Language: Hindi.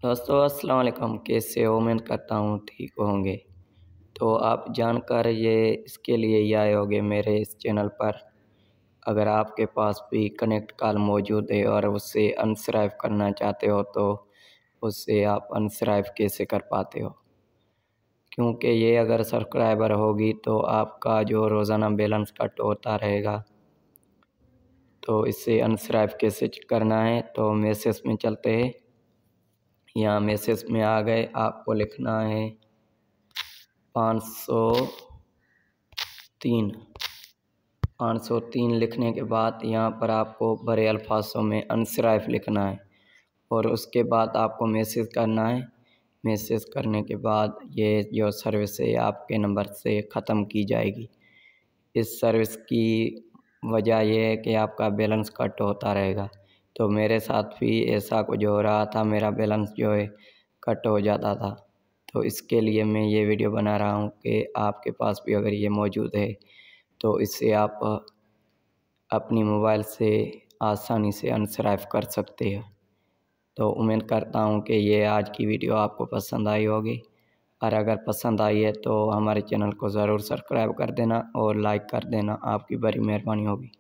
दोस्तों अस्सलाम वालेकुम। कैसे हो? उम्मीद करता हूँ ठीक होंगे। तो आप जानकर ये इसके लिए ही आए होंगे मेरे इस चैनल पर। अगर आपके पास भी कनेक्ट कॉल मौजूद है और उससे अनसब्सक्राइब करना चाहते हो तो उससे आप अनसब्सक्राइब कैसे कर पाते हो, क्योंकि ये अगर सब्सक्राइबर होगी तो आपका जो रोज़ाना बैलेंस कट होता रहेगा। तो इससे अनसब्सक्राइब कैसे करना है, तो मैसेज में चलते हैं। यहाँ मैसेज में आ गए, आपको लिखना है 503। 503 लिखने के बाद यहाँ पर आपको बड़े अल्फाजों में अनसब्सक्राइब लिखना है और उसके बाद आपको मैसेज करना है। मैसेज करने के बाद ये जो सर्विस है आपके नंबर से ख़त्म की जाएगी। इस सर्विस की वजह यह है कि आपका बैलेंस कट होता रहेगा। तो मेरे साथ भी ऐसा कुछ हो रहा था, मेरा बैलेंस जो है कट हो जाता था। तो इसके लिए मैं ये वीडियो बना रहा हूँ कि आपके पास भी अगर ये मौजूद है तो इससे आप अपनी मोबाइल से आसानी से अनसब्सक्राइब कर सकते हैं। तो उम्मीद करता हूँ कि ये आज की वीडियो आपको पसंद आई होगी, और अगर पसंद आई है तो हमारे चैनल को ज़रूर सब्सक्राइब कर देना और लाइक कर देना। आपकी बड़ी मेहरबानी होगी।